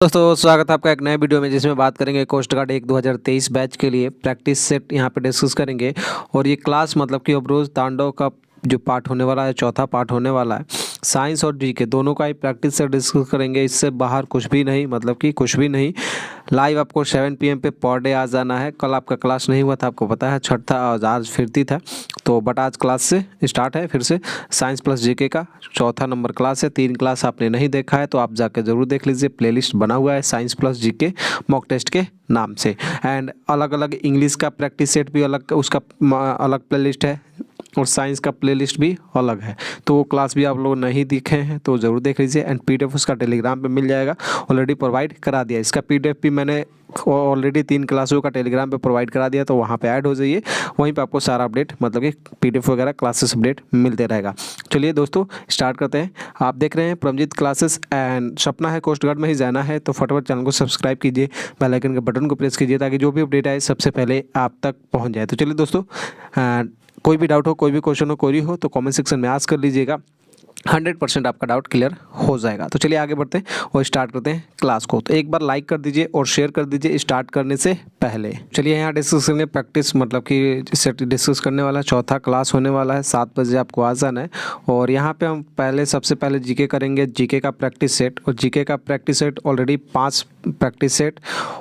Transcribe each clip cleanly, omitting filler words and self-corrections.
दोस्तों स्वागत है आपका एक नए वीडियो में, जिसमें बात करेंगे कोस्ट गार्ड 1 2023 बैच के लिए प्रैक्टिस सेट यहाँ पे डिस्कस करेंगे। और ये क्लास मतलब कि अवरोज तांडव का जो पार्ट होने वाला है, चौथा पार्ट होने वाला है। साइंस और जीके दोनों का ही प्रैक्टिस सेट डिस्कस करेंगे। इससे बाहर कुछ भी नहीं, मतलब कि कुछ भी नहीं। लाइव आपको 7 PM पे पर डे आ जाना है। कल आपका क्लास नहीं हुआ था, आपको पता है, छठ था और आज फिरती था, तो बट आज क्लास से स्टार्ट है फिर से। साइंस प्लस जीके का चौथा नंबर क्लास है। 3 क्लास आपने नहीं देखा है तो आप जाकर ज़रूर देख लीजिए। प्लेलिस्ट बना हुआ है science plus GK mock test के नाम से। एंड अलग अलग इंग्लिश का प्रैक्टिस सेट भी अलग, उसका अलग प्लेलिस्ट है, और साइंस का प्लेलिस्ट भी अलग है। तो वो क्लास भी आप लोग नहीं देखे हैं तो ज़रूर देख लीजिए। एंड PDF उसका टेलीग्राम पे मिल जाएगा, ऑलरेडी प्रोवाइड करा दिया। इसका PDF भी मैंने ऑलरेडी 3 क्लासों का टेलीग्राम पे प्रोवाइड करा दिया, तो वहाँ पे ऐड हो जाइए। वहीं पे आपको सारा अपडेट, मतलब कि PDF वगैरह क्लासेस अपडेट मिलते रहेगा। चलिए दोस्तों स्टार्ट करते हैं। आप देख रहे हैं परमजीत क्लासेस एंड सपना है कोस्ट गार्ड में ही जाना है, तो फटाफट चैनल को सब्सक्राइब कीजिए, बेल आइकन के बटन को प्रेस कीजिए, ताकि जो भी अपडेट आए सबसे पहले आप तक पहुँच जाए। तो चलिए दोस्तों, कोई भी डाउट हो, कोई भी क्वेश्चन हो, क्वेरी हो, तो कमेंट सेक्शन में आस्क कर लीजिएगा। 100% आपका डाउट क्लियर हो जाएगा। तो चलिए आगे बढ़ते हैं और स्टार्ट करते हैं क्लास को। तो एक बार लाइक कर दीजिए और शेयर कर दीजिए स्टार्ट करने से पहले। चलिए यहाँ डिस्कस करेंगे प्रैक्टिस, मतलब कि सेट डिस्कस करने वाला है। चौथा क्लास होने वाला है, 7 बजे आपको आ जाना है। और यहाँ पे हम सबसे पहले जीके करेंगे, जीके का प्रैक्टिस सेट। और जीके का practice set already 5 practice set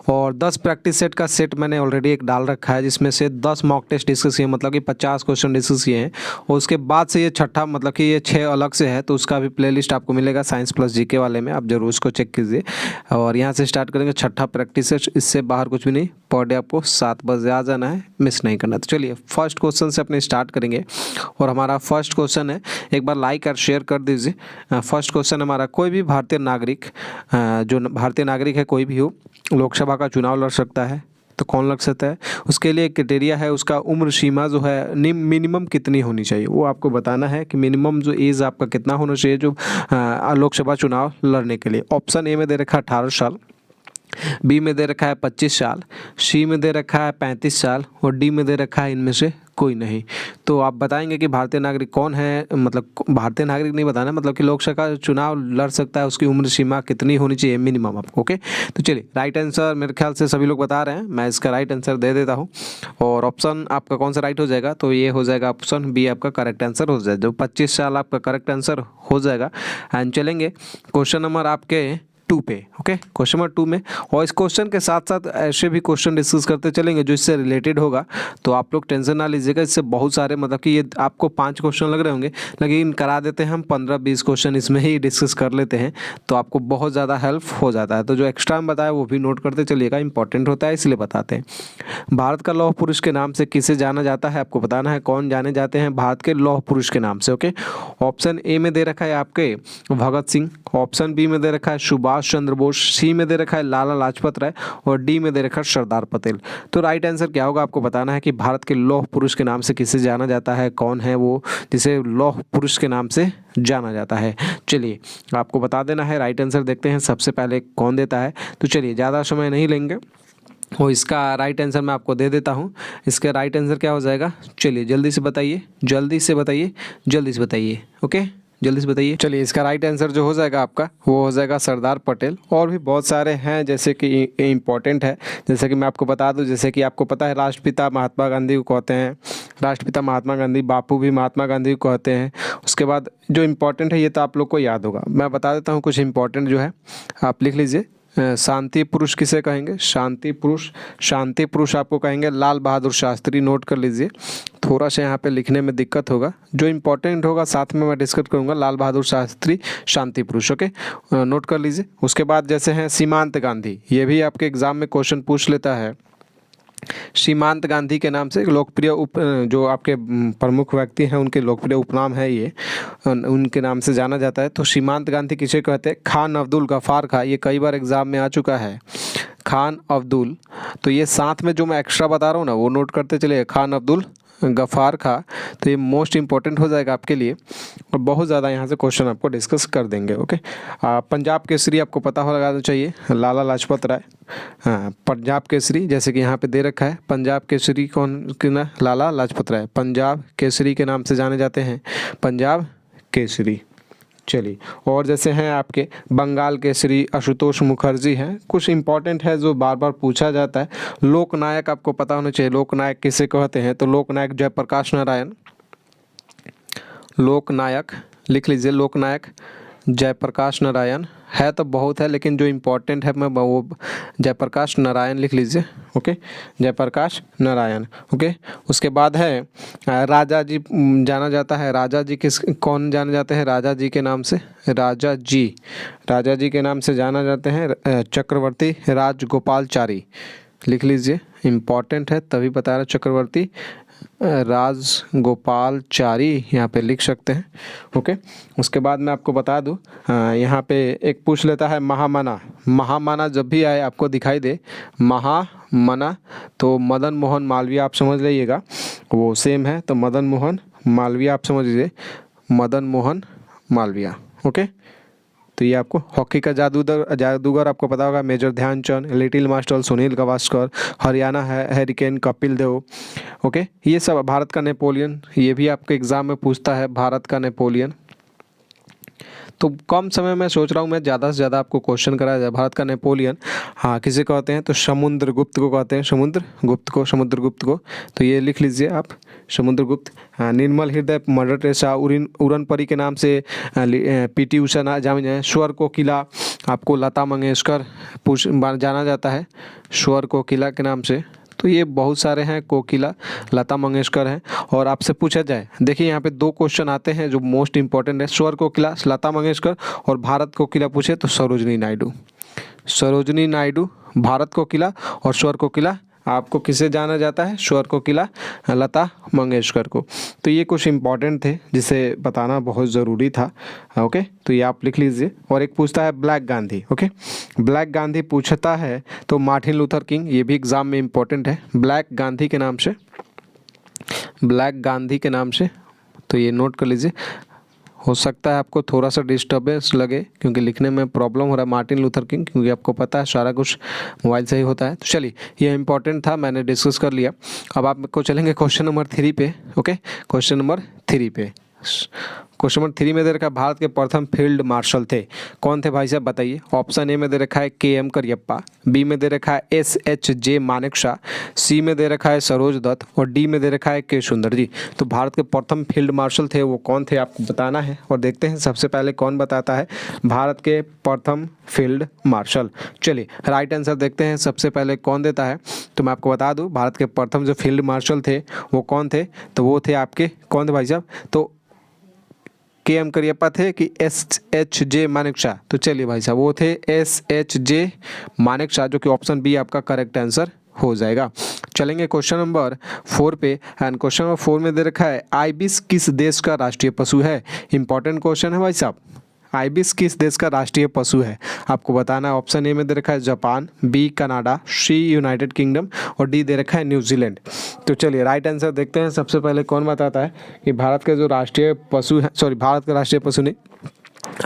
और 10 प्रैक्टिस सेट का सेट मैंने ऑलरेडी एक डाल रखा है, जिसमें से 10 मॉक टेस्ट डिस्कस किए, मतलब कि 50 क्वेश्चन डिस्कस किए हैं। और उसके बाद से ये छठा, मतलब कि ये 6 अलग से है, तो उसका भी प्लेलिस्ट आपको मिलेगा साइंस प्लस जीके वाले में, आप जरूर उसको चेक कीजिए। और यहाँ से स्टार्ट करेंगे छठा प्रैक्टिस सेट। इससे बाहर कुछ भी नहीं, पर डे आपको 7 बजे आ जाना है, मिस नहीं करना। तो चलिए फर्स्ट क्वेश्चन से अपने स्टार्ट करेंगे। और हमारा फर्स्ट क्वेश्चन है, एक बार लाइक और शेयर कर दीजिए। फर्स्ट क्वेश्चन हमारा, कोई भी भारतीय नागरिक, जो भारतीय नागरिक है कोई भी हो, लोकसभा का चुनाव लड़ सकता है। तो कौन लग सकता है? उसके लिए क्राइटेरिया है, उसका उम्र सीमा जो है मिनिमम कितनी होनी चाहिए, वो आपको बताना है कि मिनिमम जो एज आपका कितना होना चाहिए जो लोकसभा चुनाव लड़ने के लिए। ऑप्शन ए में दे रखा है 18 साल, बी में दे रखा है 25 साल, सी में दे रखा है 35 साल और डी में दे रखा है इनमें से कोई नहीं। तो आप बताएंगे कि भारतीय नागरिक कौन है, मतलब भारतीय नागरिक नहीं बताना, मतलब कि लोकसभा चुनाव लड़ सकता है, उसकी उम्र सीमा कितनी होनी चाहिए मिनिमम आपको। ओके, तो चलिए राइट आंसर मेरे ख्याल से सभी लोग बता रहे हैं, मैं इसका राइट आंसर दे देता हूँ। और ऑप्शन आपका कौन सा राइट हो जाएगा? तो ये हो जाएगा ऑप्शन बी आपका करेक्ट आंसर हो जाएगा, जो 25 साल आपका करेक्ट आंसर हो जाएगा। एंड चलेंगे क्वेश्चन नंबर आपके 2 पे। ओके, क्वेश्चन नंबर 2 में, और इस क्वेश्चन के साथ साथ ऐसे भी क्वेश्चन डिस्कस करते चलेंगे जो इससे रिलेटेड होगा, तो आप लोग टेंशन ना लीजिएगा। इससे बहुत सारे, मतलब कि ये आपको 5 क्वेश्चन लग रहे होंगे, लेकिन करा देते हैं हम 15-20 क्वेश्चन इसमें ही डिस्कस कर लेते हैं, तो आपको बहुत ज़्यादा हेल्प हो जाता है। तो जो एक्स्ट्रा हम बताया वो भी नोट करते चलिएगा, इंपॉर्टेंट होता है इसलिए बताते हैं। भारत का लौह पुरुष के नाम से किसे जाना जाता है? आपको बताना है कौन जाने जाते हैं भारत के लौह पुरुष के नाम से। ओके, ऑप्शन ए में दे रखा है आपके भगत सिंह, ऑप्शन बी में दे रखा है सुभाष चंद्र बोस, सी में दे रखा है लाला लाजपत राय और डी में दे रखा है सरदार पटेल। तो राइट आंसर क्या होगा? आपको बताना है कि भारत के लौह पुरुष के नाम से किसे जाना जाता है, कौन है वो जिसे लौह पुरुष के नाम से जाना जाता है। चलिए आपको बता देना है। राइट आंसर देखते हैं सबसे पहले कौन देता है। तो चलिए ज़्यादा समय नहीं लेंगे और इसका राइट आंसर मैं आपको दे देता हूँ। इसका राइट आंसर क्या हो जाएगा? चलिए जल्दी से बताइए, जल्दी से बताइए, जल्दी से बताइए। ओके, जल्दी से बताइए। चलिए इसका राइट आंसर जो हो जाएगा आपका, वो हो जाएगा सरदार पटेल। और भी बहुत सारे हैं जैसे कि इम्पोर्टेंट है, जैसे कि मैं आपको बता दूं, जैसे कि आपको पता है राष्ट्रपिता महात्मा गांधी को कहते हैं, राष्ट्रपिता महात्मा गांधी, बापू भी महात्मा गांधी को कहते हैं। उसके बाद जो इम्पोर्टेंट है ये तो आप लोग को याद होगा, मैं बता देता हूँ कुछ इम्पोर्टेंट जो है, आप लिख लीजिए। शांति पुरुष किसे कहेंगे? शांति पुरुष, शांति पुरुष आपको कहेंगे लाल बहादुर शास्त्री। नोट कर लीजिए, थोड़ा सा यहाँ पे लिखने में दिक्कत होगा, जो इम्पोर्टेंट होगा साथ में मैं डिस्कस करूँगा। लाल बहादुर शास्त्री शांति पुरुष। ओके, नोट कर लीजिए। उसके बाद जैसे हैं सीमांत गांधी, ये भी आपके एग्जाम में क्वेश्चन पूछ लेता है। सीमांत गांधी के नाम से लोकप्रिय जो आपके प्रमुख व्यक्ति हैं उनके लोकप्रिय उपनाम है ये, उनके नाम से जाना जाता है। तो सीमांत गांधी किसे कहते हैं? खान अब्दुल गफ्फार खां, ये कई बार एग्जाम में आ चुका है, खान अब्दुल। तो ये साथ में जो मैं एक्स्ट्रा बता रहा हूँ ना, वो नोट करते चलिए, खान अब्दुल गफ्फार खां। तो ये मोस्ट इंपॉर्टेंट हो जाएगा आपके लिए, और बहुत ज़्यादा यहाँ से क्वेश्चन आपको डिस्कस कर देंगे। ओके, पंजाब केसरी आपको पता हो लगाना चाहिए, लाला लाजपत राय। हाँ, पंजाब केसरी जैसे कि यहाँ पे दे रखा है, पंजाब केसरी कौन के ना? लाला लाजपत राय। पंजाब केसरी के नाम से जाने जाते हैं, पंजाब केसरी। चलिए, और जैसे हैं आपके बंगाल के श्री आशुतोष मुखर्जी हैं, कुछ इंपॉर्टेंट है जो बार बार पूछा जाता है। लोकनायक आपको पता होना चाहिए, लोकनायक किसे कहते हैं, तो लोकनायक जयप्रकाश नारायण, लोकनायक लिख लीजिए, लोकनायक जयप्रकाश नारायण है तो बहुत है, लेकिन जो इम्पोर्टेंट है मैं वो जयप्रकाश नारायण लिख लीजिए। ओके, जयप्रकाश नारायण। ओके, उसके बाद है राजा जी जाना जाता है, राजा जी कौन जाने जाते हैं राजा जी के नाम से, राजा जी के नाम से जाना जाते हैं चक्रवर्ती राजगोपालचारी, लिख लीजिए, इम्पॉर्टेंट है तभी बता रहा, चक्रवर्ती राजगोपालचारी यहाँ पे लिख सकते हैं। ओके, उसके बाद मैं आपको बता दूँ यहाँ पे एक पूछ लेता है महामना जब भी आए आपको दिखाई दे महामना, तो मदन मोहन मालवीय आप समझ लीजिएगा, वो सेम है, तो मदन मोहन मालवीय आप समझ लीजिए, मदन मोहन मालवीय। ओके, तो ये आपको हॉकी का जादूगर आपको पता होगा, major Dhyan Chand, little master Sunil Gavaskar, Haryana hurricane Kapil Dev. Okay, ये सब भारत का नेपोलियन, ये भी आपके एग्जाम में पूछता है, भारत का नेपोलियन। तो कम समय में सोच रहा हूँ मैं ज़्यादा से ज़्यादा आपको क्वेश्चन कराया जाए। भारत का नेपोलियन हाँ किसे कहते हैं, तो समुद्रगुप्त को कहते हैं, समुद्रगुप्त को, तो ये लिख लीजिए आप, समुद्रगुप्त। हाँ, निर्मल हृदय मदर टेरेसा, उड़न परी के नाम से पीटी उषा जाने जाए, स्वर कोकिला आपको लता मंगेशकर जाना जाता है, स्वर कोकिला के नाम से। तो ये बहुत सारे हैं, कोकिला लता मंगेशकर हैं। और आपसे पूछा जाए, देखिए यहाँ पे दो क्वेश्चन आते हैं जो मोस्ट इंपॉर्टेंट है, स्वर कोकिला लता मंगेशकर और भारत कोकिला पूछे तो सरोजनी नायडू, भारत कोकिला और स्वर कोकिला आपको किसे जाना जाता है, स्वर कोकिला लता मंगेशकर को। तो ये कुछ इंपॉर्टेंट थे जिसे बताना बहुत ज़रूरी था। ओके, तो ये आप लिख लीजिए। और एक पूछता है black Gandhi. Okay, black Gandhi पूछता है तो मार्टिन लूथर किंग, ये भी एग्जाम में इंपॉर्टेंट है, ब्लैक गांधी के नाम से, तो ये नोट कर लीजिए। हो सकता है आपको थोड़ा सा डिस्टर्बेंस लगे क्योंकि लिखने में प्रॉब्लम हो रहा है, मार्टिन लूथर किंग, क्योंकि आपको पता है सारा कुछ मोबाइल से ही होता है। तो चलिए, ये इंपॉर्टेंट था, मैंने डिस्कस कर लिया। अब आपको चलेंगे क्वेश्चन नंबर 3 पे। ओके, क्वेश्चन नंबर 3 पे, क्वेश्चन नंबर 3 में दे रखा है भारत के प्रथम फील्ड मार्शल थे, कौन थे भाई साहब बताइए। ऑप्शन ए में दे रखा है KM करियप्पा, बी में दे रखा है SHJ मानेकशॉ, सी में दे रखा है सरोज दत्त और डी में दे रखा है K सुंदर जी। तो भारत के प्रथम फील्ड मार्शल थे वो कौन थे आपको बताना है। और देखते हैं सबसे पहले कौन बताता है भारत के प्रथम फील्ड मार्शल। चलिए राइट आंसर देखते हैं सबसे पहले कौन देता है। तो मैं आपको बता दूँ भारत के प्रथम जो फील्ड मार्शल थे वो कौन थे, तो वो थे आपके कौन थे भाई साहब, तो KM करियप्पा थे कि SHJ मानेकशॉ। तो चलिए भाई साहब वो थे SHJ मानेकशॉ, जो कि ऑप्शन बी आपका करेक्ट आंसर हो जाएगा। चलेंगे क्वेश्चन नंबर 4 पे। एंड क्वेश्चन नंबर 4 में दे रखा है आइबिस किस देश का राष्ट्रीय पशु है। इंपॉर्टेंट क्वेश्चन है भाई साहब, आइबिस किस देश का राष्ट्रीय पशु है आपको बताना है। ऑप्शन ए में दे रखा है Japan, B Canada, C United kingdom और डी दे रखा है न्यूजीलैंड। तो चलिए राइट आंसर देखते हैं सबसे पहले कौन बताता है कि भारत का जो राष्ट्रीय पशु है, सॉरी भारत का राष्ट्रीय पशु नहीं,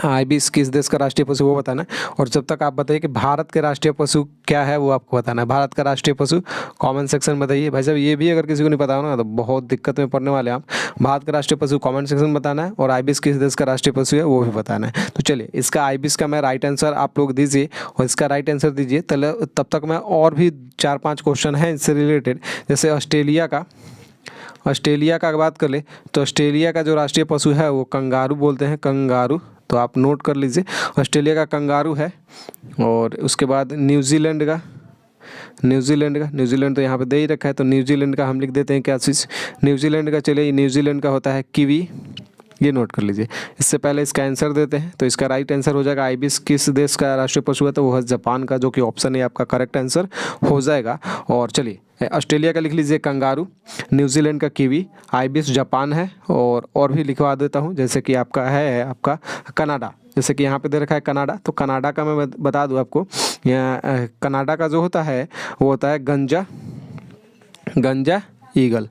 आइबिस किस देश का राष्ट्रीय पशु वो बताना है। और जब तक आप बताइए कि भारत के राष्ट्रीय पशु क्या है वो आपको बताना है। भारत का राष्ट्रीय पशु कमेंट सेक्शन में बताइए भाई साहब, ये भी अगर किसी को नहीं पता हो ना तो बहुत दिक्कत में पड़ने वाले आप। भारत का राष्ट्रीय पशु कमेंट सेक्शन में बताना है और आइबिस किस देश का राष्ट्रीय पशु है वो भी बताना है। तो चलिए इसका आइबिस का मैं राइट आंसर आप लोग दीजिए और इसका राइट आंसर दीजिए। तब तक मैं और भी 4-5 क्वेश्चन हैं इससे रिलेटेड, जैसे ऑस्ट्रेलिया का बात कर ले तो ऑस्ट्रेलिया का जो राष्ट्रीय पशु है वो कंगारू बोलते हैं, कंगारू। तो आप नोट कर लीजिए ऑस्ट्रेलिया का कंगारू है। और उसके बाद न्यूजीलैंड तो यहाँ पे दे ही रखा है, तो न्यूजीलैंड का हम लिख देते हैं क्या चीज़, न्यूजीलैंड का। चलिए न्यूजीलैंड का होता है कीवी, ये नोट कर लीजिए। इससे पहले इसका आंसर देते हैं, तो इसका राइट आंसर हो जाएगा आइबिस किस देश का राष्ट्रीय पशु है, तो वो है जापान का, जो कि ऑप्शन है आपका करेक्ट आंसर हो जाएगा। और चलिए ऑस्ट्रेलिया का लिख लीजिए कंगारू, न्यूजीलैंड का कीवी, आइबिस जापान है और भी लिखवा देता हूँ, जैसे कि आपका है आपका कनाडा, जैसे कि यहाँ पे दे रखा है कनाडा। तो कनाडा का मैं बता दूँ आपको, यहाँ कनाडा का जो होता है वो होता है गंजा ईगल।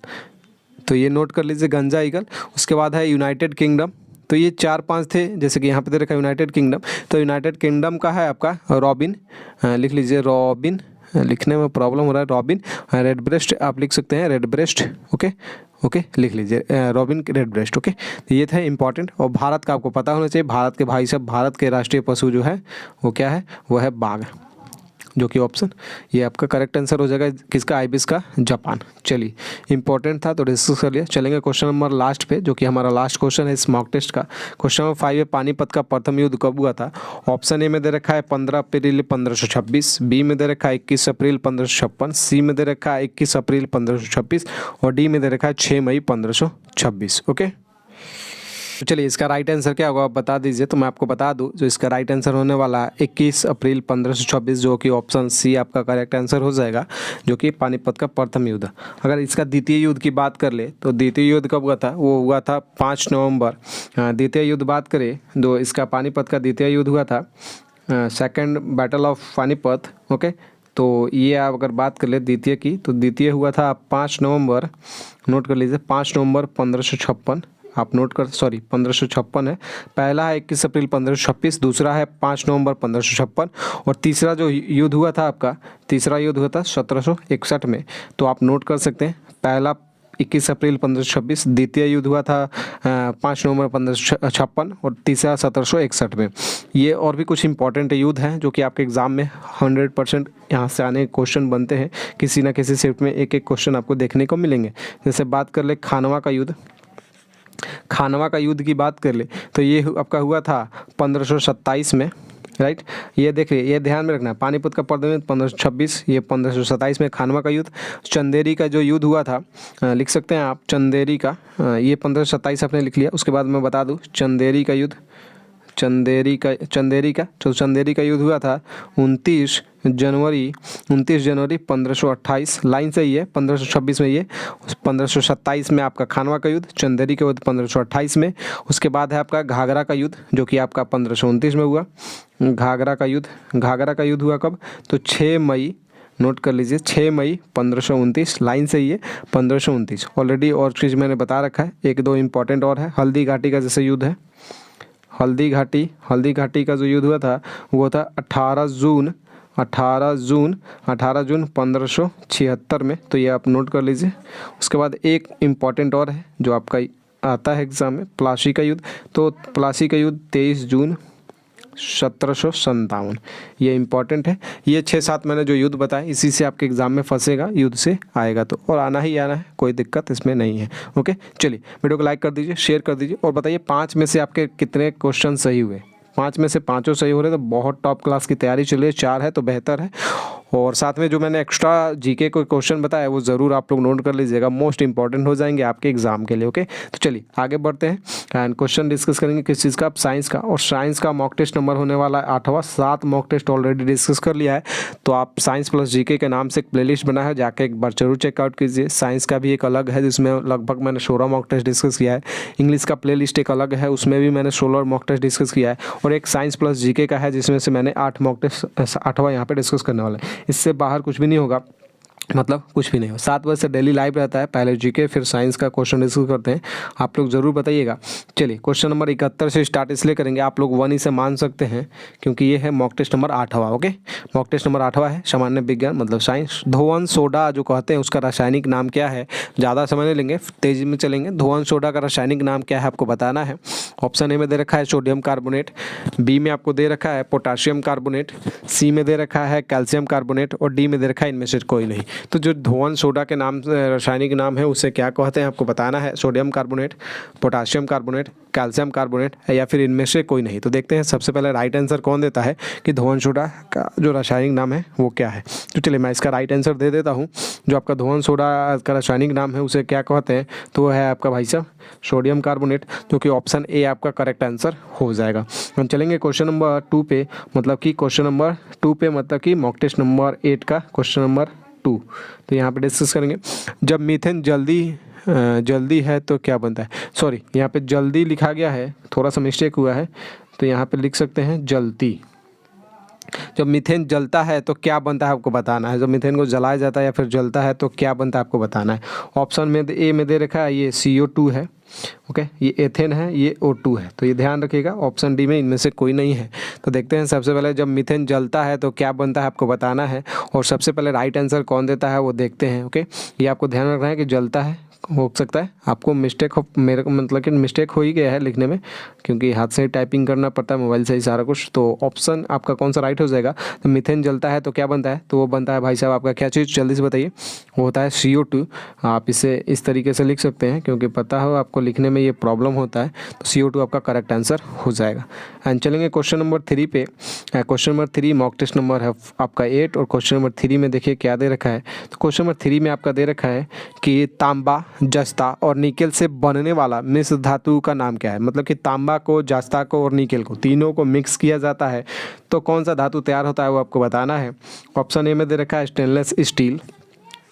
तो ये नोट कर लीजिए गंजा ईगल। उसके बाद है यूनाइटेड किंगडम। तो ये 4-5 थे, जैसे कि यहाँ पे दे रखा है यूनाइटेड किंगडम। तो यूनाइटेड किंगडम का है आपका रॉबिन, लिख लीजिए रॉबिन, लिखने में प्रॉब्लम हो रहा है, रॉबिन। रेड ब्रेस्ट आप लिख सकते हैं, रेड ब्रेस्ट। ओके, ओके, लिख लीजिए रॉबिन रेडब्रेस्ट। ओके, तो ये था इंपॉर्टेंट। और भारत का आपको पता होना चाहिए, भारत के भाई साहब, भारत के राष्ट्रीय पशु जो है वो क्या है, वो है बाघ, जो कि ऑप्शन ये आपका करेक्ट आंसर हो जाएगा। किसका, आइबिस का, जापान। चलिए, इंपॉर्टेंट था तो डिस्कस कर लिया। चलेंगे क्वेश्चन नंबर लास्ट पे, जो कि हमारा लास्ट क्वेश्चन है इस मॉक टेस्ट का। क्वेश्चन नंबर 5 है, पानीपत का प्रथम युद्ध कब हुआ था? ऑप्शन ए में दे रखा है 15 अप्रैल 1526, बी में दे रखा है 21 अप्रैल 1556, सी में दे रखा है 21 अप्रैल 1526 और डी में दे रखा है 6 मई 1526। ओके, तो चलिए इसका राइट आंसर क्या होगा आप बता दीजिए। तो मैं आपको बता दूं, जो इसका राइट आंसर होने वाला है 21 अप्रैल 1526, जो कि ऑप्शन सी आपका करेक्ट आंसर हो जाएगा, जो कि पानीपत का प्रथम युद्ध। अगर इसका द्वितीय युद्ध की बात कर ले तो द्वितीय युद्ध कब हुआ था? वो हुआ था 5 नवंबर। द्वितीय युद्ध बात करें तो इसका पानीपत का द्वितीय युद्ध हुआ था, second battle of Panipat. Okay, तो ये आप अगर बात कर ले द्वितीय की, तो द्वितीय हुआ था 5 नवंबर, नोट कर लीजिए 5 नवंबर 1556, आप नोट कर, सॉरी 1556 है। पहला है 21 अप्रैल 1526, दूसरा है 5 नवंबर 1556 और तीसरा जो युद्ध हुआ था आपका, तीसरा युद्ध हुआ था 1761 में। तो आप नोट कर सकते हैं, पहला 21 अप्रैल 1526, द्वितीय युद्ध हुआ था 5 नवंबर 1556 और तीसरा 1761 में। ये और भी कुछ इंपॉर्टेंट युद्ध हैं जो कि आपके एग्जाम में 100% यहाँ से आने क्वेश्चन बनते हैं। किसी ना किसी शिफ्ट में एक एक क्वेश्चन आपको देखने को मिलेंगे। जैसे बात कर ले खानवा का युद्ध, खानवा का युद्ध की बात कर ले तो ये आपका हुआ था 1527 में, राइट। ये देखिए, ये ध्यान में रखना है, पानीपत का प्रथम युद्ध 1526, ये 1527 में खानवा का युद्ध। चंदेरी का जो युद्ध हुआ था, लिख सकते हैं आप चंदेरी का, ये 1527 आपने लिख लिया। उसके बाद मैं बता दूं चंदेरी का युद्ध, चंदेरी का तो चंदेरी का युद्ध हुआ था 29 जनवरी 1528, लाइन सही है। 1526 में ये, 1527 में आपका खानवा का युद्ध, चंदेरी का युद्ध 1528 में। उसके बाद है आपका घाघरा का युद्ध, जो कि आपका 1529 में हुआ। घाघरा का युद्ध हुआ कब? तो 6 मई, नोट कर लीजिए 6 मई 1529, लाइन सही है 1529 ऑलरेडी। और चीज़ मैंने बता रखा है, एक दो इंपॉर्टेंट और है। हल्दी घाटी का जैसे युद्ध है, हल्दी घाटी का जो युद्ध हुआ था वो था 18 जून 1576 में। तो ये आप नोट कर लीजिए। उसके बाद एक इम्पॉर्टेंट और है जो आपका आता है एग्जाम में, प्लासी का युद्ध। तो प्लासी का युद्ध 23 जून 1757, ये इंपॉर्टेंट है। ये 6-7 मैंने जो युद्ध बताए, इसी से आपके एग्जाम में फंसेगा, युद्ध से आएगा तो, और आना ही आना है, कोई दिक्कत इसमें नहीं है। ओके, चलिए वीडियो को लाइक कर दीजिए, शेयर कर दीजिए और बताइए 5 में से आपके कितने क्वेश्चन सही हुए। 5 में से 5 सही हो रहे तो बहुत टॉप क्लास की तैयारी चल रही है, 4 है तो बेहतर है। और साथ में जो मैंने एक्स्ट्रा जीके को क्वेश्चन बताया वो ज़रूर आप लोग नोट कर लीजिएगा, मोस्ट इंपॉर्टेंट हो जाएंगे आपके एग्जाम के लिए। ओके, तो चलिए आगे बढ़ते हैं एंड क्वेश्चन डिस्कस करेंगे किस चीज़ का, आप साइंस का। और साइंस का मॉक टेस्ट नंबर होने वाला है 8वां, 7 मॉक टेस्ट ऑलरेडी डिस्कस कर लिया है। तो आप साइंस प्लस जीके के नाम से एक प्लेलिस्ट बना है, जाके एक बार जरूर चेकआउट कीजिए। साइंस का भी एक अलग है जिसमें लगभग मैंने 16 मॉक टेस्ट डिस्कस किया है। इंग्लिश का प्लेलिस्ट एक अलग है, उसमें भी मैंने 16 मॉक टेस्ट डिस्कस किया है। और एक साइंस प्लस जीके का है जिसमें से मैंने 8 मॉक टेस्ट, 8वां यहाँ पे डिस्कस करने वाला है। इससे बाहर कुछ भी नहीं होगा, मतलब कुछ भी नहीं हो। 7 बजे से डेली लाइव रहता है, पहले जीके फिर साइंस का क्वेश्चन डिस्कस करते हैं, आप लोग ज़रूर बताइएगा। चलिए क्वेश्चन नंबर 71 से स्टार्ट इसलिए करेंगे, आप लोग 1 ही से मान सकते हैं क्योंकि ये है मॉक टेस्ट नंबर 8वां। ओके, मॉक टेस्ट नंबर 8वां है, सामान्य विज्ञान मतलब साइंस। धोवन सोडा जो कहते हैं उसका रासायनिक नाम क्या है? ज़्यादा समय नहीं लेंगे, तेजी में चलेंगे। धोवन सोडा का रासायनिक नाम क्या है आपको बताना है। ऑप्शन ए में दे रखा है सोडियम कार्बोनेट, बी में आपको दे रखा है पोटाशियम कार्बोनेट, सी में दे रखा है कैल्शियम कार्बोनेट और डी में दे रखा है इनमें से कोई नहीं। तो जो धोवन सोडा के नाम रासायनिक नाम है उसे क्या कहते हैं आपको बताना है। Sodium carbonate, potassium carbonate, calcium carbonate या फिर इनमें से कोई नहीं। तो देखते हैं सबसे पहले राइट आंसर कौन देता है कि धोवन सोडा का जो रासायनिक नाम है वो क्या है। तो चलिए मैं इसका राइट आंसर दे देता हूँ। जो आपका धोवन सोडा का रासायनिक नाम है उसे क्या कहते हैं, तो वो है आपका भाई साहब सोडियम कार्बोनेट, जो कि ऑप्शन ए आपका करेक्ट आंसर हो जाएगा। हम चलेंगे क्वेश्चन नंबर 2 पे, मतलब कि क्वेश्चन नंबर 2 पे मतलब कि मॉक टेस्ट नंबर 8 का क्वेश्चन नंबर 2। तो यहाँ पे डिस्कस करेंगे, जब मीथेन जल्दी है तो क्या बनता है। सॉरी, यहाँ पे जल्दी लिखा गया है, थोड़ा सा मिस्टेक हुआ है, तो यहाँ पे लिख सकते हैं जलती। जब मीथेन जलता है तो क्या बनता है आपको बताना है। जब मीथेन को जलाया जाता है या फिर जलता है तो क्या बनता है आपको बताना है। ऑप्शन में ए में दे रखा है ये CO2 है, ओके, ये एथेन है, ये O2 है। तो ये ध्यान रखिएगा, ऑप्शन डी में इनमें से कोई नहीं है। तो देखते हैं सबसे पहले जब मीथेन जलता है तो क्या बनता है आपको बताना है। और सबसे पहले राइट आंसर कौन देता है वो देखते हैं। ओके, ये आपको ध्यान रखना है कि जलता है हो सकता है आपको मिस्टेक हो, मेरे को मतलब कि मिस्टेक हो ही गया है लिखने में, क्योंकि हाथ से टाइपिंग करना पड़ता है, मोबाइल से ही सारा कुछ। तो ऑप्शन आपका कौन सा राइट हो जाएगा? तो मीथेन जलता है तो क्या बनता है? तो वो बनता है भाई साहब आपका क्या चीज़, जल्दी से बताइए। वो होता है CO2। आप इसे इस तरीके से लिख सकते हैं, क्योंकि पता हो आपको लिखने में ये प्रॉब्लम होता है, तो CO2 आपका करेक्ट आंसर हो जाएगा। एंड चलेंगे क्वेश्चन नंबर 3 पे। Question number 3 mock test number है आपका 8, और क्वेश्चन नंबर 3 में देखिए क्या दे रखा है। तो क्वेश्चन नंबर 3 में आपका दे रखा है कि तांबा, जस्ता और निकेल से बनने वाला मिश्र धातु का नाम क्या है? मतलब कि तांबा को, जस्ता को और निकेल को, तीनों को मिक्स किया जाता है तो कौन सा धातु तैयार होता है, वो आपको बताना है। ऑप्शन ए में दे रखा है स्टेनलेस स्टील,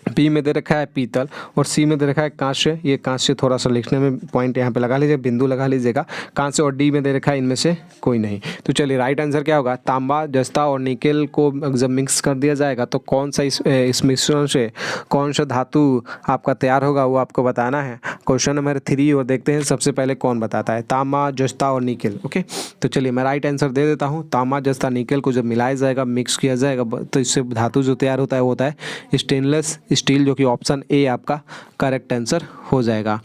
बी में दे रखा है पीतल, और सी में दे रखा है कांस्य। ये कांस्य थोड़ा सा लिखने में पॉइंट यहाँ पे लगा लीजिए, बिंदु लगा लीजिएगा, कांस्य। और डी में दे रखा है इनमें से कोई नहीं। तो चलिए राइट आंसर क्या होगा? तांबा, जस्ता और निकेल को जब मिक्स कर दिया जाएगा तो कौन सा इस मिश्रण से कौन सा धातु आपका तैयार होगा, वो आपको बताना है। क्वेश्चन नंबर 3 और देखते हैं सबसे पहले कौन बताता है, तांबा, जस्ता और निकेल। ओके, तो चलिए मैं राइट आंसर दे देता हूँ। तांबा, जस्ता, निकेल को जब मिलाया जाएगा, मिक्स किया जाएगा, तो इससे धातु जो तैयार होता है वो होता है स्टेनलेस स्टील, जो कि ऑप्शन ए आपका करेक्ट आंसर हो जाएगा।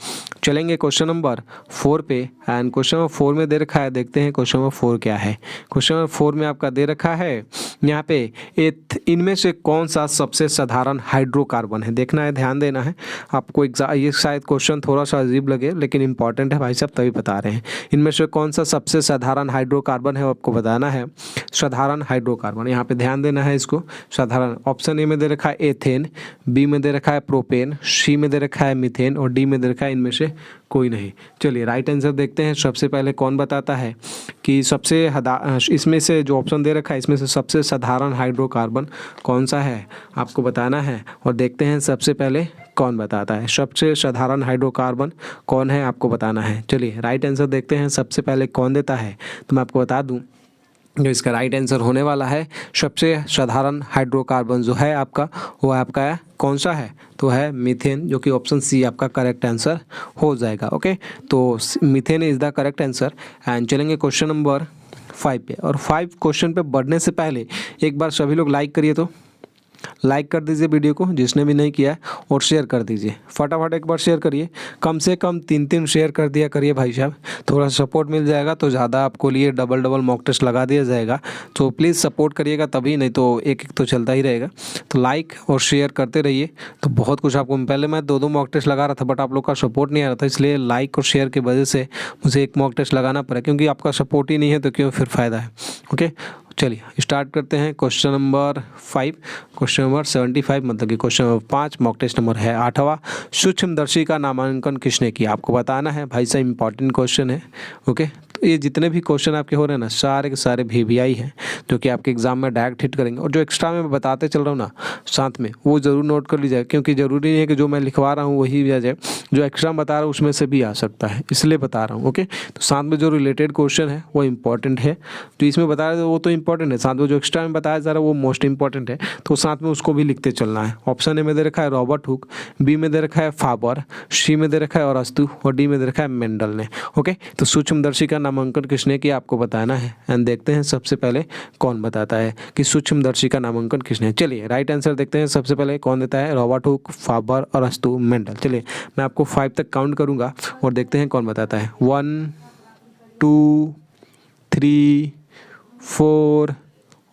चलेंगे क्वेश्चन नंबर 4 पे। एंड क्वेश्चन नंबर 4 में दे रखा है, देखते हैं क्वेश्चन नंबर 4 क्या है। क्वेश्चन नंबर 4 में आपका दे रखा है यहाँ पे इनमें से कौन सा सबसे साधारण हाइड्रोकार्बन है? देखना है, ध्यान देना है आपको। ये शायद क्वेश्चन थोड़ा सा अजीब लगे, लेकिन इंपॉर्टेंट है भाई साहब, तभी बता रहे हैं। इनमें से कौन सा सबसे साधारण हाइड्रोकार्बन है, वो आपको बताना है। साधारण हाइड्रोकार्बन, यहाँ पे ध्यान देना है इसको। साधारण, ऑप्शन ए में दे रखा है एथेन, बी में दे रखा है प्रोपेन, सी में दे रखा है मीथेन, और डी में दे रखा है इनमें से कोई नहीं। चलिए राइट आंसर देखते हैं। सबसे पहले कौन बताता है कि इसमें से जो ऑप्शन दे रखा है, इसमें से सबसे साधारण हाइड्रोकार्बन कौन सा है, आपको बताना है। और देखते हैं सबसे पहले कौन बताता है, सबसे साधारण हाइड्रोकार्बन कौन है, आपको बताना है। चलिए राइट आंसर देखते हैं सबसे पहले कौन देता है। तो मैं आपको बता दूं, जो इसका राइट आंसर होने वाला है, सबसे साधारण हाइड्रोकार्बन जो है आपका, वो आपका कौन सा है? तो है मीथेन, जो कि ऑप्शन सी आपका करेक्ट आंसर हो जाएगा। ओके, तो methane is the correct answer. And चलेंगे क्वेश्चन नंबर 5 पे। और 5 क्वेश्चन पे बढ़ने से पहले एक बार सभी लोग लाइक करिए, तो लाइक कर दीजिए वीडियो को जिसने भी नहीं किया है, और शेयर कर दीजिए फटाफट, एक बार शेयर करिए, कम से कम 3-3 शेयर कर दिया करिए भाई साहब। थोड़ा सपोर्ट मिल जाएगा तो ज़्यादा आपको लिए डबल मॉक टेस्ट लगा दिया जाएगा। तो प्लीज़ सपोर्ट करिएगा तभी, नहीं तो एक एक तो चलता ही रहेगा। तो लाइक और शेयर करते रहिए, तो बहुत कुछ आपको। पहले मैं 2-2 मॉक टेस्ट लगा रहा था, बट आप लोग का सपोर्ट नहीं आ रहा था, इसलिए लाइक और शेयर की वजह से मुझे एक मॉक टेस्ट लगाना पड़ा, क्योंकि आपका सपोर्ट ही नहीं है तो क्यों फिर फ़ायदा है। ओके, चलिए स्टार्ट करते हैं क्वेश्चन नंबर 5। क्वेश्चन नंबर 75, मतलब कि question number 5, mock test number है 8वां। सूक्ष्मदर्शी का नामांकन किसने किया, आपको बताना है भाई साहब। इंपॉर्टेंट क्वेश्चन है। ओके, तो ये जितने भी क्वेश्चन आपके हो रहे हैं ना, सारे के सारे VVI हैं, जो कि आपके एग्जाम में डायरेक्ट हिट करेंगे। और जो एक्स्ट्रा में बताते चल रहा हूँ ना साथ में, वो ज़रूर नोट कर लीजिए, क्योंकि ज़रूरी नहीं है कि जो मैं लिखवा रहा हूँ वही आ जाए, जो एक्स्ट्रा बता रहा हूँ उसमें से भी आ सकता है, इसलिए बता रहा हूँ। ओके, तो साथ में जो रिलेटेड क्वेश्चन है वो इंपॉर्टेंट है, जो इसमें बता रहे थे वो तो इंपॉर्टेंट है, साथ में जो एक्स्ट्रा में बताया जा रहा है वो मोस्ट इंपॉर्टेंट है, तो साथ में उसको भी लिखते चलना है। ऑप्शन ए में दे रखा है रॉबर्ट हुक, बी में दे रखा है फाबर, सी में दे रखा है अरस्तु, और डी में दे रखा है मेंडल ने। ओके, तो सूक्ष्मदर्शी का नामांकन किसने किया, आपको बताना है। एंड देखते हैं सबसे पहले कौन बताता है कि सूक्ष्मदर्शी का नामांकन किसने। चलिए राइट आंसर देखते हैं सबसे पहले कौन देता है, रॉबर्ट हुक, फाबर, अरस्तु, मेंडल। चलिए मैं आपको 5 तक काउंट करूंगा और देखते हैं कौन बताता है। 1 2 3 4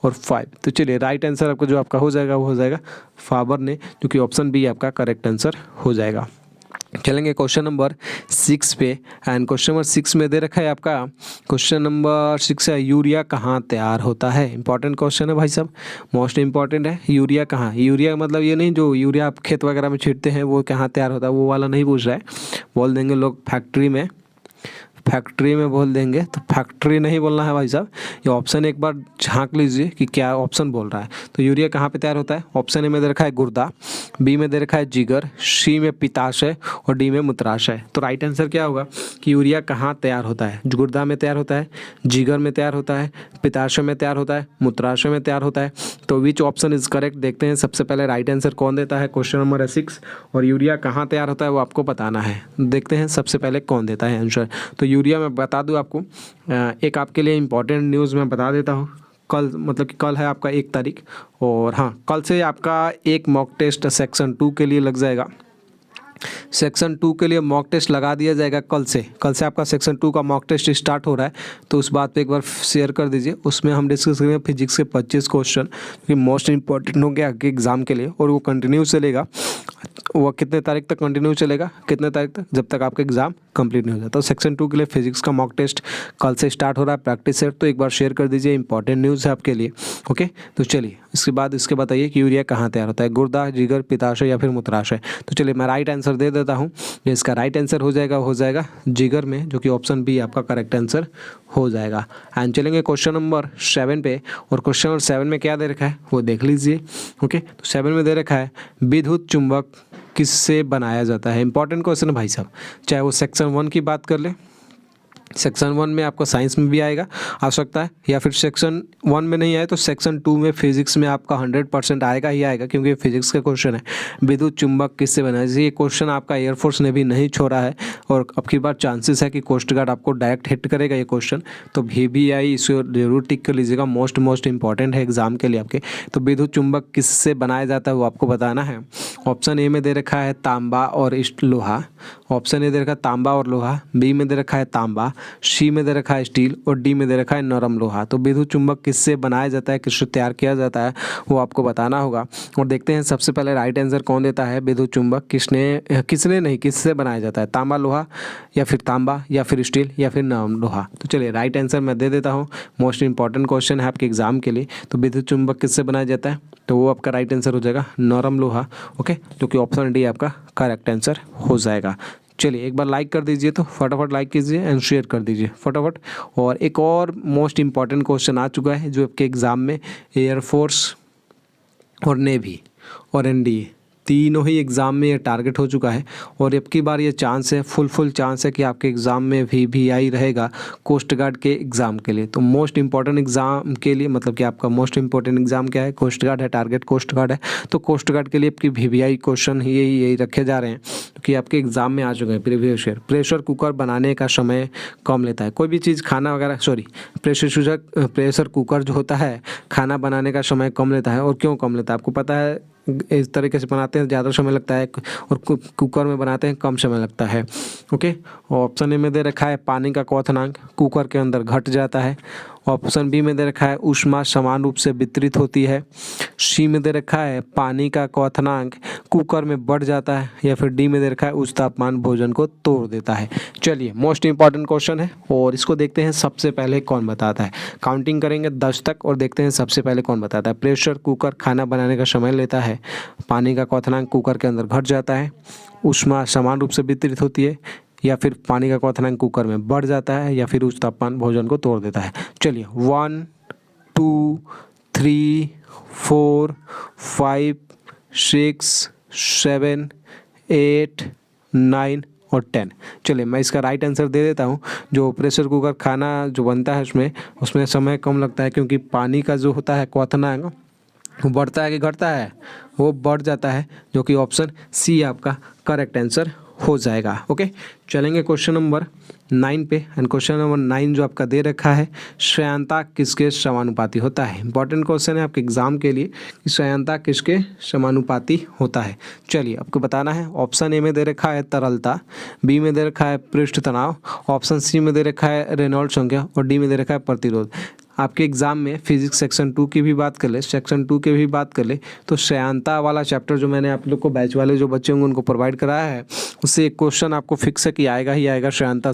और 5। तो चलिए राइट आंसर आपका जो आपका हो जाएगा वो हो जाएगा फाबर ने, जो कि ऑप्शन बी आपका करेक्ट आंसर हो जाएगा। चलेंगे क्वेश्चन नंबर 6 पे। एंड क्वेश्चन नंबर 6 में दे रखा है आपका, क्वेश्चन नंबर 6 है यूरिया कहाँ तैयार होता है। इंपॉर्टेंट क्वेश्चन है भाई साहब, मोस्ट इंपॉर्टेंट है। यूरिया कहाँ, यूरिया मतलब ये नहीं जो यूरिया आप खेत वगैरह में छींटते हैं वो कहाँ तैयार होता है, वो वाला नहीं पूछ रहा है। बोल देंगे लोग फैक्ट्री में, फैक्ट्री में बोल देंगे, तो फैक्ट्री नहीं बोलना है भाई साहब। ये ऑप्शन एक बार झांक लीजिए कि क्या ऑप्शन बोल रहा है। तो यूरिया कहाँ पे तैयार होता है, ऑप्शन ए में दे रखा है गुर्दा, बी में दे रखा है जिगर, सी में पित्ताशय और डी में मूत्राशय। तो राइट आंसर क्या होगा कि यूरिया कहाँ तैयार होता है, गुर्दा में तैयार होता है, जिगर में तैयार होता है, पित्ताशय में तैयार होता है, मूत्राशय में तैयार होता है। तो विच ऑप्शन इज करेक्ट, देखते हैं सबसे पहले राइट आंसर कौन देता है। क्वेश्चन नंबर 6 और यूरिया कहाँ तैयार होता है वो आपको बताना है। देखते हैं सबसे पहले कौन देता है आंसर। तो यूरिया मैं बता दूं आपको, एक आपके लिए इंपॉर्टेंट न्यूज़ मैं बता देता हूँ। कल मतलब कि कल है आपका 1 तारीख, और हाँ कल से आपका एक मॉक टेस्ट सेक्शन 2 के लिए लग जाएगा। सेक्शन 2 के लिए मॉक टेस्ट लगा दिया जाएगा कल से आपका सेक्शन 2 का मॉक टेस्ट स्टार्ट हो रहा है, तो उस बात पे एक बार शेयर कर दीजिए। उसमें हम डिस्कस करेंगे फिजिक्स के 25 क्वेश्चन कि मोस्ट इंपॉर्टेंट होंगे आगे एग्जाम के लिए, और वो कंटिन्यू चलेगा। वो कितने तारीख तक कंटिन्यू चलेगा, कितने तारीख तक, जब तक आपका एग्जाम कंप्लीट नहीं हो जाता। तो सेक्शन 2 के लिए फिजिक्स का मॉक टेस्ट कल से स्टार्ट हो रहा है, प्रैक्टिस सेट, तो एक बार शेयर कर दीजिए, इंपॉर्टेंट न्यूज़ है आपके लिए। ओके, तो चलिए इसके बताइए कि यूरिया कहाँ तैयार होता है, गुर्दा, जिगर, पित्ताशय या फिर मूत्राशय। तो चलिए मैं राइट आंसर दे देता हूँ। जो इसका राइट आंसर हो जाएगा जिगर में, जो कि ऑप्शन बी आपका करेक्ट आंसर हो जाएगा। एंड चलेंगे क्वेश्चन नंबर 7 पे, और क्वेश्चन नंबर 7 में क्या दे रखा है वो देख लीजिए। ओके, तो 7 में दे रखा है विद्युत चुंबक किससे बनाया जाता है। इंपॉर्टेंट क्वेश्चन है भाई साहब, चाहे वो सेक्शन 1 की बात कर ले, सेक्शन 1 में आपका साइंस में भी आएगा आ सकता है, या फिर सेक्शन 1 में नहीं आए तो सेक्शन 2 में फिजिक्स में आपका 100% आएगा ही आएगा, क्योंकि ये फिजिक्स का क्वेश्चन है। विद्युत चुंबक किससे बना है, ये क्वेश्चन आपका एयरफोर्स ने भी नहीं छोड़ा है, और अब की बार चांसेस है कि कोस्ट गार्ड आपको डायरेक्ट हिट करेगा ये क्वेश्चन। तो VBI इसे जरूर टिक कर लीजिएगा, मोस्ट इंपॉर्टेंट है एग्जाम के लिए आपके। तो विद्युत चुंबक किससे बनाया जाता है वो आपको बताना है। ऑप्शन ए में दे रखा है तांबा और लोहा, ऑप्शन ए दे रखा है तांबा और लोहा, बी में दे रखा है तांबा, सी में दे रखा है स्टील, और डी में दे रखा है नरम लोहा। तो विद्युत चुंबक किससे बनाया जाता है, किससे तैयार किया जाता है वो आपको बताना होगा। और देखते हैं सबसे पहले राइट आंसर कौन देता है। विद्युत चुंबक किससे बनाया जाता है, तांबा लोहा या फिर तांबा या फिर स्टील या फिर नरम लोहा। तो चलिए राइट आंसर मैं दे देता हूँ, मोस्ट इंपॉर्टेंट क्वेश्चन है आपके एग्जाम के लिए। तो विद्युत चुंबक किससे बनाया जाता है, तो वो आपका राइट आंसर हो जाएगा नरम लोहा। ओके, जो कि ऑप्शन डी आपका करेक्ट आंसर हो जाएगा। चलिए एक बार लाइक कर दीजिए, तो फटाफट लाइक कीजिए एंड शेयर कर दीजिए फटाफट। और एक और मोस्ट इंपॉर्टेंट क्वेश्चन आ चुका है जो आपके एग्ज़ाम में एयरफोर्स और नेवी और NDA तीनों ही एग्ज़ाम में ये टारगेट हो चुका है, और अब की बार ये चांस है, फुल चांस है कि आपके एग्ज़ाम में VBI रहेगा कोस्ट गार्ड के एग्ज़ाम के लिए। तो मोस्ट इंपॉर्टेंट एग्ज़ाम के लिए, मतलब कि आपका मोस्ट इंपॉर्टेंट एग्ज़ाम क्या है, कोस्ट गार्ड है, टारगेट कोस्ट गार्ड है। तो कोस्ट गार्ड के लिए आपकी VBI क्वेश्चन यही रखे जा रहे हैं, कि आपके एग्ज़ाम में आ चुके हैं। प्रीवियस ईयर प्रेशर कुकर बनाने का समय कम लेता है, कोई भी चीज़ खाना वगैरह, प्रेशर कुकर जो होता है खाना बनाने का समय कम लेता है। और क्यों कम लेता है आपको पता है, इस तरीके से बनाते हैं ज़्यादा समय लगता है, और कुकर में बनाते हैं कम समय लगता है। ओके, ऑप्शन ए में दे रखा है पानी का क्वथनांक कुकर के अंदर घट जाता है, ऑप्शन बी में दे रखा है ऊष्मा समान रूप से वितरित होती है, सी में दे रखा है पानी का क्वथनांक कुकर में बढ़ जाता है, या फिर डी में दे रखा है उच्च तापमान भोजन को तोड़ देता है। चलिए मोस्ट इंपॉर्टेंट क्वेश्चन है, और इसको देखते हैं सबसे पहले कौन बताता है। काउंटिंग करेंगे 10 तक और देखते हैं सबसे पहले कौन बताता है। प्रेशर कुकर खाना बनाने का समय लेता है, पानी का क्वथनांक कुकर के अंदर घट जाता है, ऊष्मा समान रूप से वितरित होती है, या फिर पानी का क्वथनांक कुकर में बढ़ जाता है, या फिर उच्च तापमान भोजन को तोड़ देता है। चलिए 1 2 3 4 5 6 7 8 9 और 10। चलिए मैं इसका राइट आंसर दे देता हूँ। जो प्रेशर कुकर खाना जो बनता है उसमें समय कम लगता है, क्योंकि पानी का जो होता है क्वथनांक वो बढ़ता है कि घटता है, वो बढ़ जाता है, जो कि ऑप्शन सी आपका करेक्ट आंसर हो जाएगा। ओके, चलेंगे क्वेश्चन नंबर 9 पे। एंड क्वेश्चन नंबर 9 जो आपका दे रखा है, श्रेयांता किसके समानुपाती होता है। इंपॉर्टेंट क्वेश्चन है आपके एग्जाम के लिए कि श्रेयांता किसके समानुपाती होता है। चलिए आपको बताना है। ऑप्शन ए में दे रखा है तरलता, बी में दे रखा है पृष्ठ तनाव, ऑप्शन सी में दे रखा है रेनॉल्ड्स संख्या, और डी में दे रखा है प्रतिरोध। आपके एग्जाम में फिजिक्स सेक्शन 2 की भी बात कर ले, सेक्शन 2 की भी बात कर ले, तो श्रेयांता वाला चैप्टर जो मैंने आप लोग को बैच वाले जो बच्चे होंगे उनको प्रोवाइड कराया है, उससे एक क्वेश्चन आपको फिक्स है कि आएगा ही आएगा। श्रेयांता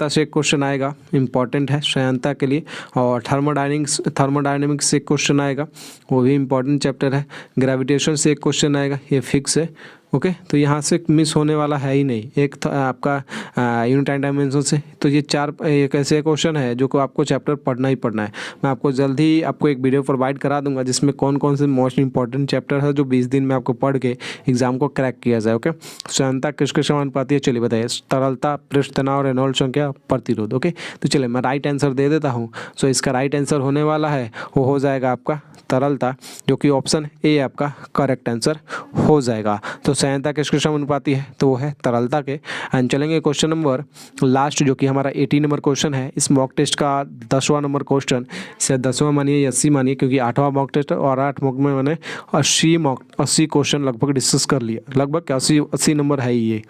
से एक क्वेश्चन आएगा, इंपॉर्टेंट है श्रेयांता के लिए। और थर्मोडायनेमिक्स से एक क्वेश्चन आएगा, वो भी इंपॉर्टेंट चैप्टर है। ग्रेविटेशन से एक क्वेश्चन आएगा, ये फिक्स है। ओके, तो यहाँ से मिस होने वाला है ही नहीं। एक आपका यूनिट एंड डायमेंशन से, तो ये 4 एक ऐसे क्वेश्चन है जो को आपको चैप्टर पढ़ना ही पढ़ना है। मैं आपको जल्द ही आपको एक वीडियो प्रोवाइड करा दूंगा जिसमें कौन कौन से मोस्ट इंपॉर्टेंट चैप्टर है जो 20 दिन में आपको पढ़ के एग्जाम को क्रैक किया जाए। ओके, श्रेयांता किसके समानुपाती है, चलिए बताइए। तरलता, पृष्ठ तनाव, रेनॉल्ड्स संख्या, प्रतिरोध। ओके, तो चलिए मैं राइट आंसर दे देता हूँ। सो इसका राइट आंसर होने वाला है, वो हो जाएगा आपका तरलता, जो कि ऑप्शन ए आपका करेक्ट आंसर हो जाएगा। तो संयंत्रता किसके समानुपाती है, तो वो है तरलता के। एंड चलेंगे क्वेश्चन नंबर लास्ट, जो कि हमारा 80 नंबर क्वेश्चन है। इस मॉक टेस्ट का 10वां नंबर क्वेश्चन, इसे 10वां मानिए या 80 मानिए, क्योंकि 8वां मॉक टेस्ट और 8 मॉक में मैंने 80 क्वेश्चन लगभग डिस्कस कर लिया, लगभग 80 नंबर है ये।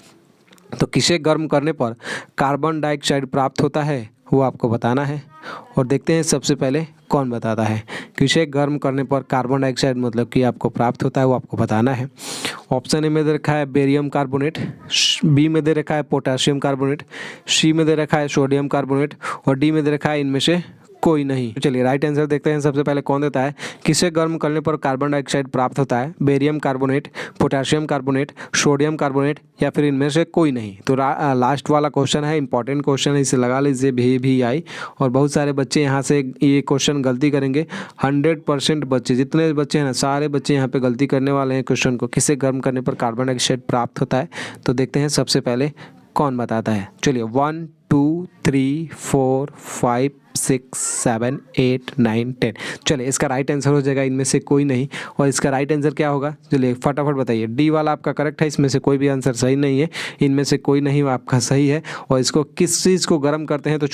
तो किसे गर्म करने पर कार्बन डाइऑक्साइड प्राप्त होता है, वो आपको बताना है। और देखते हैं सबसे पहले कौन बताता है। किसे गर्म करने पर कार्बन डाइऑक्साइड मतलब कि आपको प्राप्त होता है, वो आपको बताना है। ऑप्शन ए में दे रखा है बेरियम कार्बोनेट, बी में दे रखा है पोटेशियम कार्बोनेट, सी में दे रखा है सोडियम कार्बोनेट और डी में दे रखा है इनमें से कोई नहीं। चलिए राइट आंसर देखते हैं सबसे पहले कौन देता है। किसे गर्म करने पर कार्बन डाइऑक्साइड प्राप्त होता है, barium carbonate, potassium carbonate, sodium carbonate या फिर इनमें से कोई नहीं। तो लास्ट वाला क्वेश्चन है, इंपॉर्टेंट क्वेश्चन है, इसे लगा लीजिए भी आई। और बहुत सारे बच्चे यहाँ से ये क्वेश्चन गलती करेंगे। 100% बच्चे, जितने बच्चे हैं ना, सारे बच्चे यहाँ पे गलती करने वाले हैं क्वेश्चन को। किसे गर्म करने पर कार्बन डाइऑक्साइड प्राप्त होता है, तो देखते हैं सबसे पहले कौन बताता है। चलिए 1 2 3 4 5 6 7 8 9 10। चलिए इसका राइट आंसर हो जाएगा इनमें से कोई नहीं। और इसका राइट आंसर क्या होगा, चलिए फटाफट बताइए। डी वाला आपका करेक्ट है, इसमें से कोई भी आंसर सही नहीं है। इनमें से कोई नहीं आपका सही है। और इसको किस चीज़ को गर्म करते हैं, तो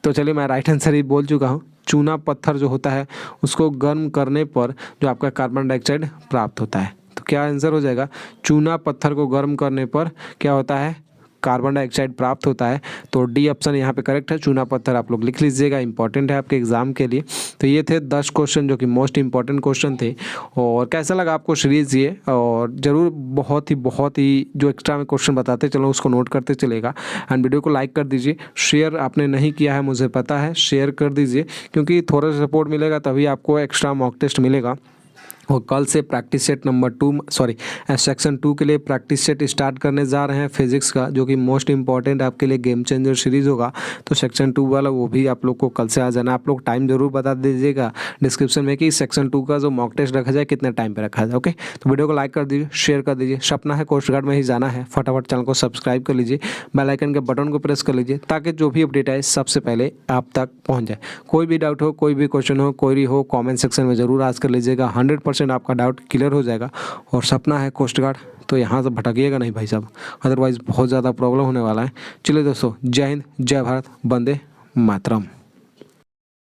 तो चलिए मैं राइट आंसर ही बोल चुका हूँ। चूना पत्थर जो होता है उसको गर्म करने पर जो आपका कार्बन डाइऑक्साइड प्राप्त होता है। तो क्या आंसर हो जाएगा, चूना पत्थर को गर्म करने पर क्या होता है, कार्बन डाइऑक्साइड प्राप्त होता है। तो डी ऑप्शन यहाँ पे करेक्ट है, चूना पत्थर आप लोग लिख लीजिएगा, इंपॉर्टेंट है आपके एग्जाम के लिए। तो ये थे 10 क्वेश्चन जो कि मोस्ट इंपॉर्टेंट क्वेश्चन थे। और कैसा लगा आपको सीरीज़ ये, और ज़रूर बहुत ही जो एक्स्ट्रा में क्वेश्चन बताते चलो उसको नोट करते चलेगा। एंड वीडियो को लाइक कर दीजिए, शेयर आपने नहीं किया है मुझे पता है, शेयर कर दीजिए, क्योंकि थोड़ा सा सपोर्ट मिलेगा तभी आपको एक्स्ट्रा मॉक टेस्ट मिलेगा। और कल से प्रैक्टिस सेट नंबर 2 सेक्शन 2 के लिए प्रैक्टिस सेट स्टार्ट करने जा रहे हैं फिजिक्स का, जो कि मोस्ट इंपॉर्टेंट आपके लिए गेम चेंजर सीरीज़ होगा। तो सेक्शन 2 वाला वो भी आप लोग को कल से आ जाना। आप लोग टाइम जरूर बता दीजिएगा डिस्क्रिप्शन में कि सेक्शन 2 का जो मॉक टेस्ट रखा जाए कितने टाइम पे रखा जाए। ओके, तो वीडियो को लाइक कर दीजिए, शेयर कर दीजिए। सपना है कोस्ट गार्ड में ही जाना है, फटाफट चैनल को सब्सक्राइब कर लीजिए, बेल आइकन के बटन को प्रेस कर लीजिए, ताकि जो भी अपडेट आए सबसे पहले आप तक पहुँच जाए। कोई भी डाउट हो, कोई भी क्वेश्चन हो, कोई हो, कॉमेंट सेक्शन में ज़रूर आस्क कर लीजिएगा। 100% आपका डाउट क्लियर हो जाएगा। और सपना है कोस्ट गार्ड, तो यहाँ से भटकिएगा नहीं भाई साहब, अदरवाइज़ बहुत ज़्यादा प्रॉब्लम होने वाला है। चलिए दोस्तों, जय हिंद, जय भारत, वंदे मातरम।